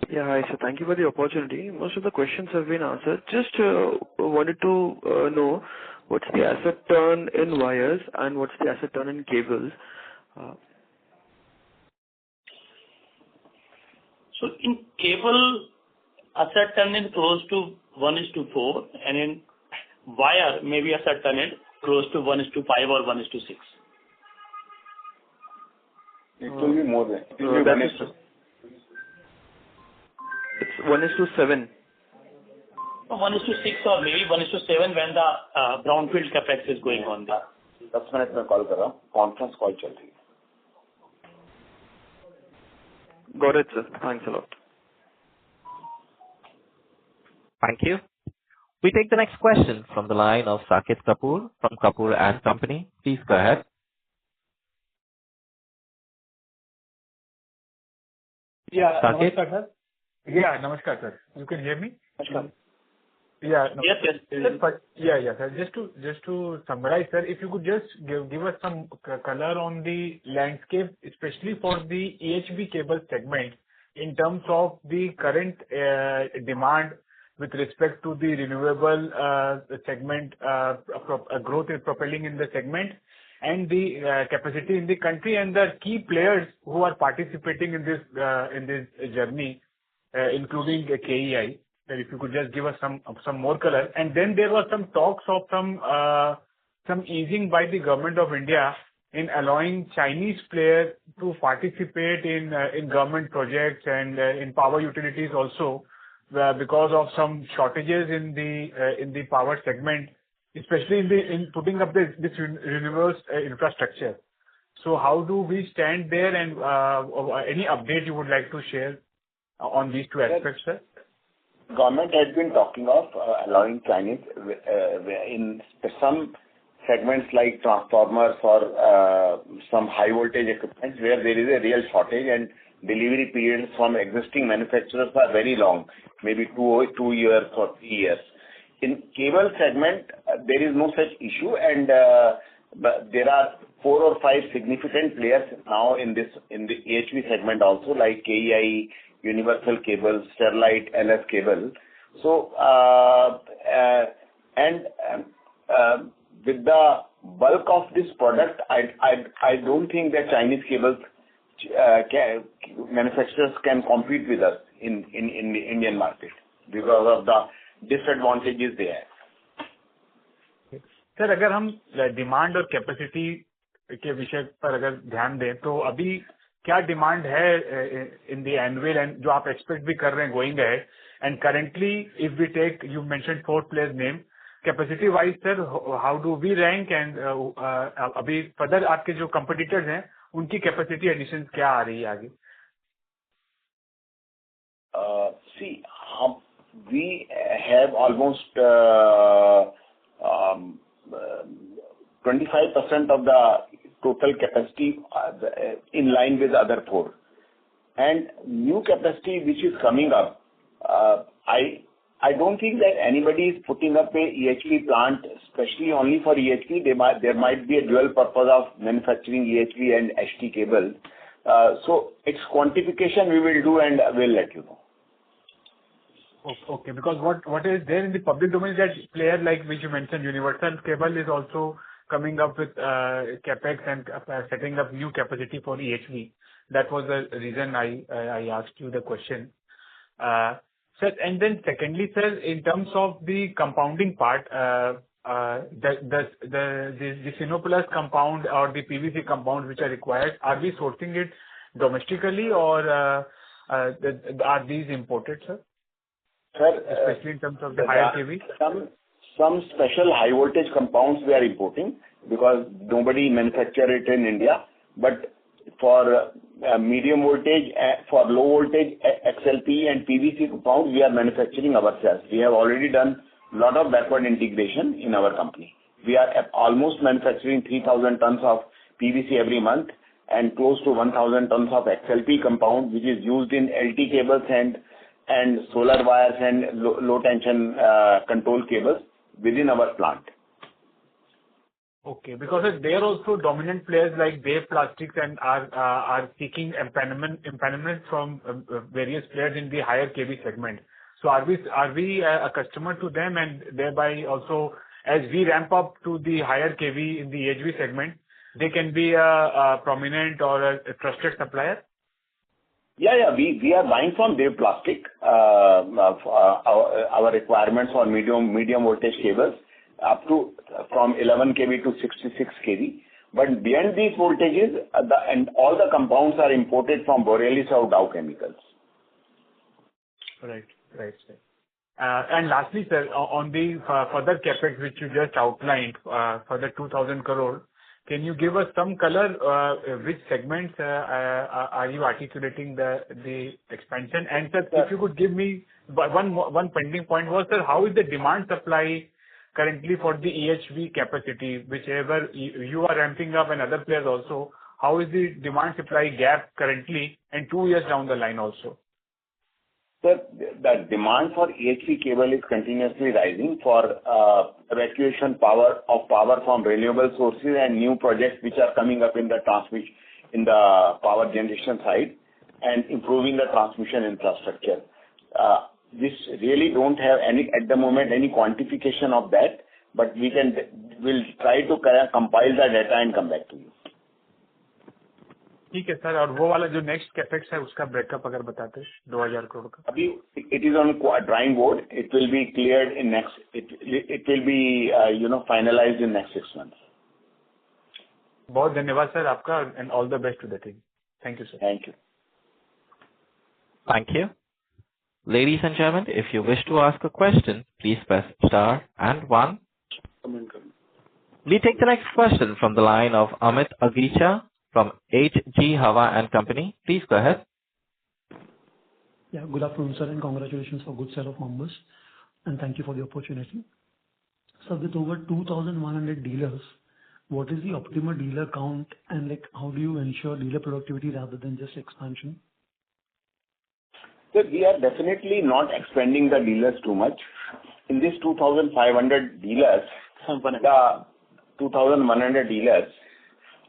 Yeah, hi, sir. Thank you for the opportunity. Most of the questions have been answered. Just wanted to know what's the asset turn in wires and what's the asset turn in cables. So in cable, asset turn is close to 1:4, and in wire, maybe asset turn is close to 1:5 or 1:6. It will be more than. It's 1:7. 1:6 or maybe 1:7 when the brownfield capex is going on there. 10 minute में call कर रहा हूँ, conference call चल रही है. Got it, sir. Thanks a lot. Thank you. We take the next question from the line of Saket Kapoor from Kapoor and Company. Please go ahead. Yeah, Saket? Namaskar, sir. Yeah, Namaskar, sir. You can hear me? Namaskar. Yeah. No, Yes. Yeah, sir. Just to summarize, sir, if you could just give us some color on the landscape, especially for the EHV cable segment, in terms of the current demand with respect to the renewable segment, growth is propelling in the segment, and the capacity in the country, and the key players who are participating in this journey, including KEI. If you could just give us some more color. And then there were some talks of some easing by the government of India in allowing Chinese players to participate in government projects and in power utilities also, because of some shortages in the power segment, especially in putting up this renewable infrastructure. So how do we stand there, and any update you would like to share on these two aspects, sir? Government has been talking of allowing Chinese in some segments like transformers or some high voltage equipment where there is a real shortage and delivery periods from existing manufacturers are very long, maybe 2 years or 3 years. In cable segment, there is no such issue, and but there are 4 or 5 significant players now in the EHV segment also, like KEI, Universal Cable, Sterlite, LS Cable. So, with the bulk of this product, I don't think that Chinese cables manufacturers can compete with us in the Indian market because of the disadvantages there. Sir, अगर हम demand और capacity के विषय पर अगर ध्यान दें, तो अभी क्या डिमांड है इन द एनुअल, एंड जो आप एक्सपेक्ट भी कर रहे हैं going ahead, and currently if we take, you mentioned 4 players name, capacity wise sir how do we rank, and अभी फर्दर आपके जो कंपटीटर्स हैं उनकी कैपेसिटी एडिशन क्या आ रही है आगे? See, we have almost 25% of the total capacity in line with other 4. And new capacity which is coming up, I don't think that anybody is putting up a EHV plant, especially only for EHV. There might be a dual purpose of manufacturing EHV and HT cable. So its quantification we will do and we'll let you know. Okay, because what is there in the public domain is that player like which you mentioned, Universal Cable is also coming up with capex and setting up new capacity for EHV. That was the reason I asked you the question. Sir, and then secondly, sir, in terms of the compounding part, the Sinoplus compound or the PVC compound which are required, are we sourcing it domestically or are these imported, sir? Sir, especially in terms of the higher kV? Some special high voltage compounds we are importing because nobody manufacture it in India. But for medium voltage, for low voltage XLP and PVC compounds, we are manufacturing ourselves. We have already done a lot of backward integration in our company. We are almost manufacturing 3,000 tons of PVC every month and close to 1,000 tons of XLP compound, which is used in LT cables and solar wires and low tension control cables within our plant. Okay, because they are also dominant players like Dave Plastics and are seeking empanelment from various players in the higher kV segment. So are we a customer to them, and thereby also as we ramp up to the higher kV in the EHV segment, they can be a prominent or a trusted supplier? Yeah. We are buying from Dave Plastic our requirements for medium voltage cables up to from 11 kV to 66 kV. But beyond these voltages, and all the compounds are imported from Borealis or Dow Chemicals. Right. And lastly, sir, on the further capex which you just outlined for the 2,000 crore, can you give us some color? Which segments are you articulating the expansion? And sir, if you could give me one pending point was, sir, how is the demand supply currently for the EHV capacity, whichever you are ramping up and other players also? How is the demand supply gap currently and 2 years down the line also? Sir, the demand for EHV cable is continuously rising for evacuation power from renewable sources and new projects which are coming up in the power generation side and improving the transmission infrastructure. This really don't have at the moment any quantification of that, but we'll try to compile the data and come back to you. ठीक है sir, और वो वाला जो next capex है उसका breakup अगर बताते 2000 करोड़ का. अभी it is on drawing board. It will be cleared in next. It will be finalized in next 6 months. बहुत धन्यवाद सर आपका, and all the best to the team. Thank you, sir. Thank you. Thank you. Ladies and gentlemen, if you wish to ask a question, please press star and 1. We take the next question from the line of Amit Agicha from HG Hava and Company. Please go ahead. Yeah, good afternoon, sir, and congratulations for good set of numbers, and thank you for the opportunity. So with over 2,100 dealers, what is the optimal dealer count, and how do you ensure dealer productivity rather than just expansion? So we are definitely not expanding the dealers too much. In this 2,500 dealers, the 2,100 dealers,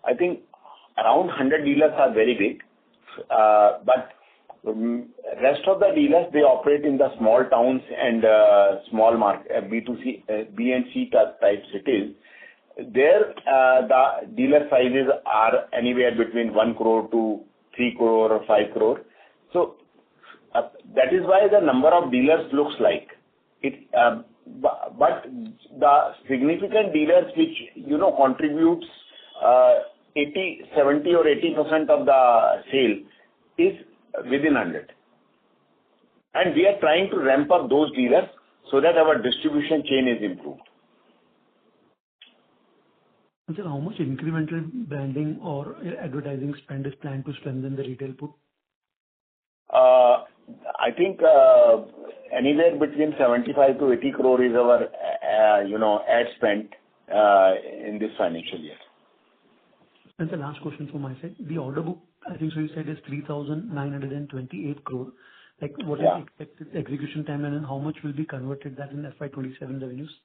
I think around 100 dealers are very big, but rest of the dealers, they operate in the small towns and small market, B2C, B and C type cities. There, the dealer sizes are anywhere between 1 crore to 3 crore or 5 crore. So that is why the number of dealers looks like it. But the significant dealers which contributes 70 or 80% of the sale is within 100. And we are trying to ramp up those dealers so that our distribution chain is improved. And sir, how much incremental branding or advertising spend is planned to strengthen the retail put? I think anywhere between 75 to 80 crore is our ad spend in this financial year. And the last question from my side, the order book, I think so you said is 3,928 crore. What is the expected execution timeline, and how much will be converted that in FY27 revenues?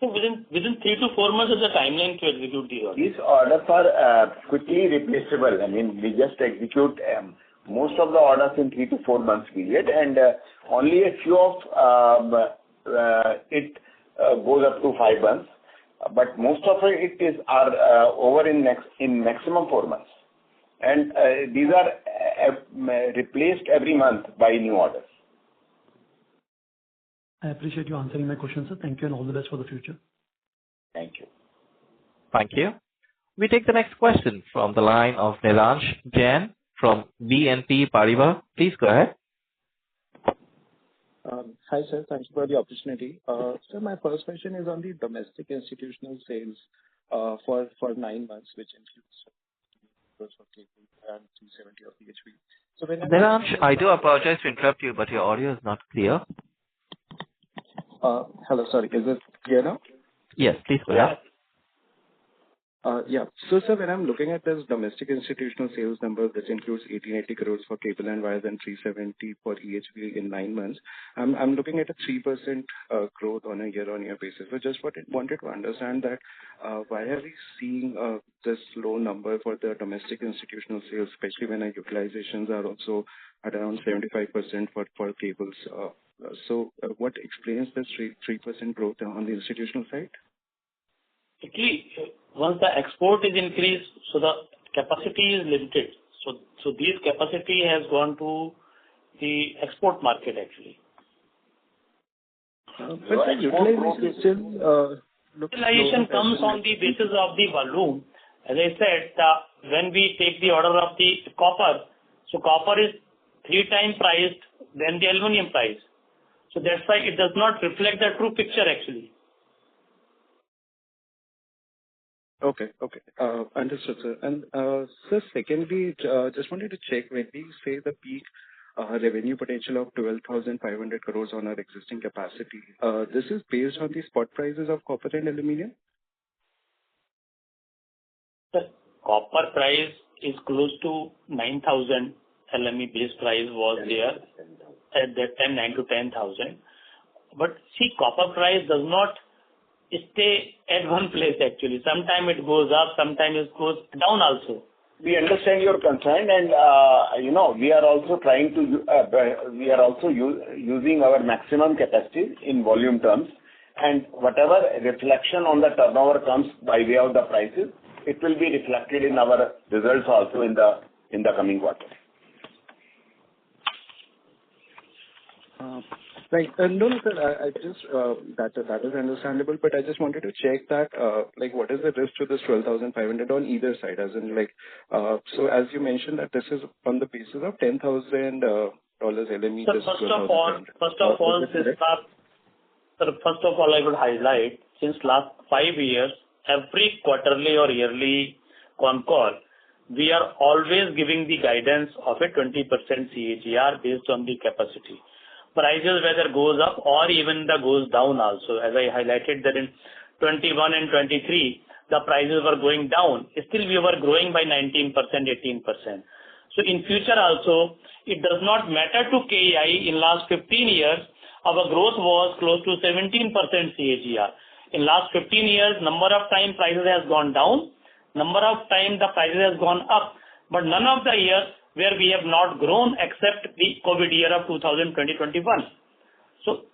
So within 3 to 4 months is the timeline to execute the order. These orders are quickly replaceable. I mean, we just execute most of the orders in 3 to 4 months period, and only a few of it goes up to 5 months. But most of it are over in maximum 4 months, and these are replaced every month by new orders. I appreciate you answering my question, sir. Thank you, and all the best for the future. Thank you. Thank you. We take the next question from the line of Niransh Jain from BNP Paribas. Please go ahead. Hi, sir. Thank you for the opportunity. Sir, my first question is on the domestic institutional sales for 9 months, which includes crores for cable and 370 of EHV. So when I'm Devansh, I do apologize to interrupt you, but your audio is not clear. hello, sorry, is it clear now? Yes, please go ahead. Yeah. So, sir, when I'm looking at this domestic institutional sales number, which includes 1,880 crores for cable and wires and 370 for EHV in 9 months, I'm looking at a 3% growth on a year-on-year basis. So just wanted to understand that why are we seeing this low number for the domestic institutional sales, especially when our utilizations are also at around 75% for cables. So what explains this 3% growth on the institutional side? Actually, once the export is increased, so the capacity is limited. So this capacity has gone to the export market actually. But the utilization still utilization comes on the basis of the volume. As I said, when we take the order of the copper, so copper is 3 times priced than the aluminum price. So that's why it does not reflect the true picture actually. Okay. Understood, sir. And sir, secondly, just wanted to check when we say the peak revenue potential of 12,500 crores on our existing capacity, this is based on the spot prices of copper and aluminum? The copper price is close to 9,000. LME base price was there at that time, 9 to 10,000. But see, copper price does not stay at one place actually. Sometimes it goes up, sometimes it goes down also. We understand your concern, and we are also trying to using our maximum capacity in volume terms, and whatever reflection on the turnover comes by way of the prices, it will be reflected in our results also in the coming quarter. Right. No, sir, I just, that is understandable, but I just wanted to check that, what is the risk to this 12,500 on either side? As in, so as you mentioned that this is on the basis of $10,000 LME. So first of all, I would highlight, since last 5 years, every quarterly or yearly con call, we are always giving the guidance of a 20% CAGR based on the capacity. Prices whether goes up or even the goes down also. As I highlighted that in 21 and 23, the prices were going down. Still we were growing by 19%, 18%. So in future also, it does not matter to KEI. In last 15 years, our growth was close to 17% CAGR. In last 15 years, number of time prices has gone down, number of time the prices has gone up, but none of the years where we have not grown except the COVID year of 2020-21. So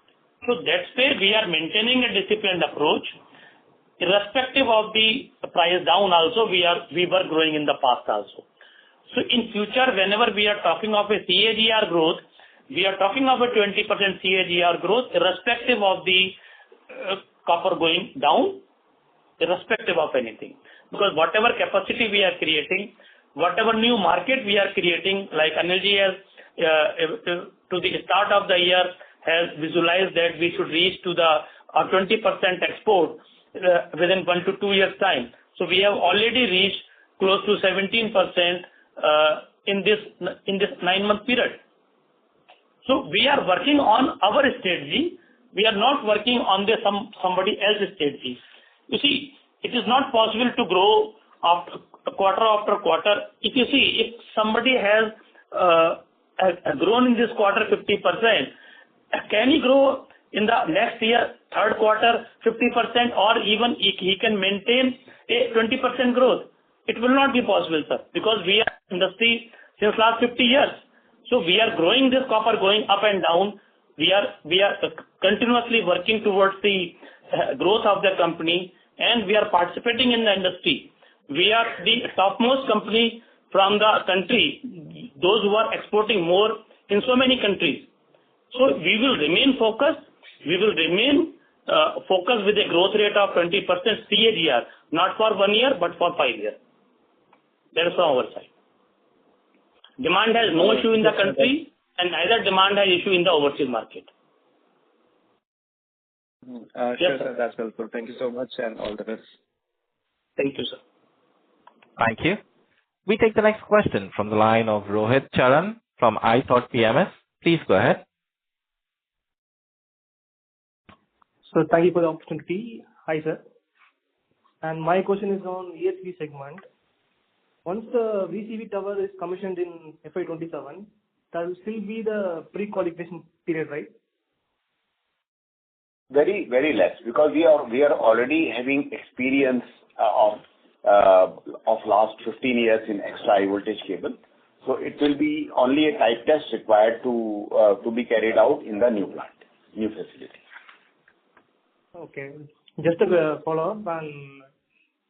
that's where we are maintaining a disciplined approach. Irrespective of the price down also, we were growing in the past also. So in future, whenever we are talking of a CAGR growth, we are talking of a 20% CAGR growth, irrespective of the copper going down, irrespective of anything. Because whatever capacity we are creating, whatever new market we are creating, like Anilji has, to the start of the year, has visualized that we should reach to the 20% export within 1 to 2 years time. So we have already reached close to 17% in this 9-month period. So we are working on our strategy. We are not working on somebody else's strategy. You see, it is not possible to grow quarter after quarter. If you see, if somebody has grown in this quarter 50%, can he grow in the next year, third quarter, 50%, or even he can maintain a 20% growth? It will not be possible, sir, because we are in the industry since last 50 years. So we are growing this copper going up and down. We are continuously working towards the growth of the company, and we are participating in the industry. We are the topmost company from the country, those who are exporting more in so many countries. So we will remain focused. We will remain focused with a growth rate of 20% CAGR, not for 1 year, but for 5 years. That is from our side. Demand has no issue in the country, and neither demand has issue in the overseas market. Sure, sir. That's helpful. Thank you so much, and all the best. Thank you, sir. Thank you. We take the next question from the line of Rohit Charan from iThought PMS. Please go ahead. So thank you for the opportunity. Hi, sir. And my question is on EHV segment. Once the VCV tower is commissioned in FY27, that will still be the pre-qualification period, right? Very, very less, because we are already having experience of last 15 years in extra high voltage cable. So it will be only a type test required to be carried out in the new plant, new facility. Okay. Just a follow-up, and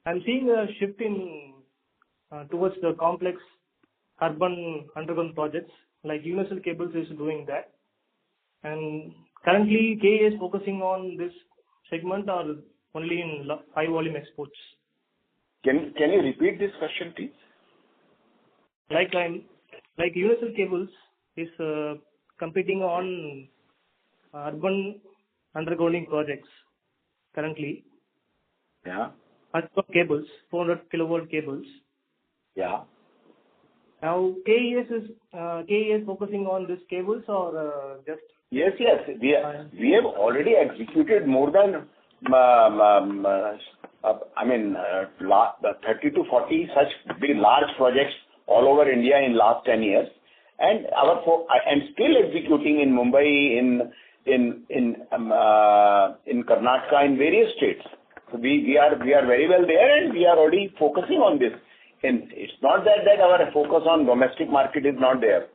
I'm seeing a shift in towards the complex urban underground projects, like Universal Cables is doing that. And currently, KEI is focusing on this segment or only in high volume exports? Can you repeat this question, please? Like Universal Cables is competing on urban undergrounding projects currently. Yeah. Underground cables, 400 kilovolt cables. Yeah. Now, KEI is focusing on these cables or just? Yes. We have already executed more than 30 to 40 such big large projects all over India in last 10 years, and still executing in Mumbai, in Karnataka, in various states. So we are very well there, and we are already focusing on this. And it's not that our focus on domestic market is not there,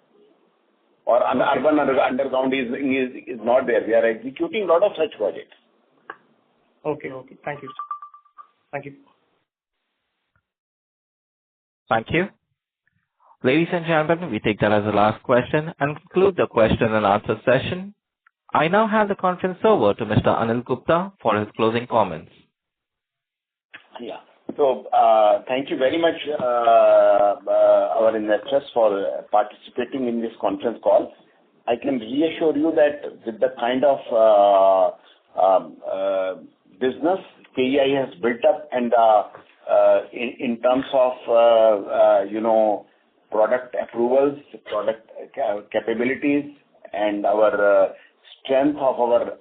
or urban underground is not there. We are executing a lot of such projects. Okay. Thank you. Thank you. Ladies and gentlemen, we take that as the last question and conclude the question and answer session. I now hand the conference over to Mr. Anil Gupta for his closing comments. Yeah. So, thank you very much, our investors, for participating in this conference call. I can reassure you that with the kind of business KEI has built up, and in terms of product approvals, product capabilities, and our strength of our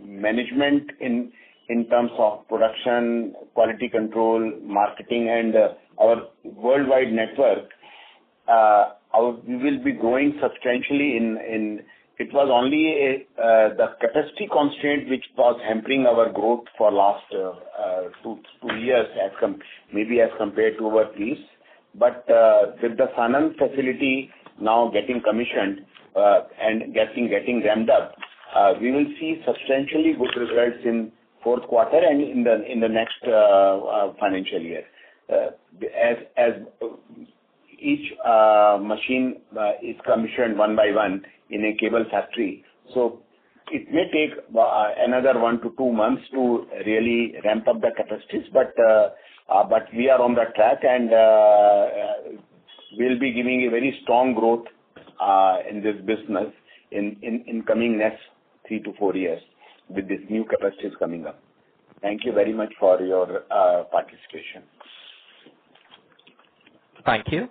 management in terms of production, quality control, marketing, and our worldwide network, we will be growing substantially it was only the capacity constraint which was hampering our growth for last 2 years maybe as compared to our peers. But with the Sanand facility now getting commissioned and getting ramped up, we will see substantially good results in fourth quarter and in the next financial year. As each machine is commissioned one by one in a cable factory, so it may take another 1 to 2 months to really ramp up the capacities, but we are on the track, and we'll be giving a very strong growth in this business in coming next 3 to 4 years with these new capacities coming up. Thank you very much for your participation. Thank you.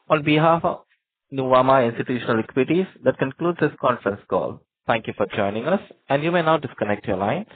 On behalf of Nuvama Institutional Equities, that concludes this conference call. Thank you for joining us, and you may now disconnect your lines.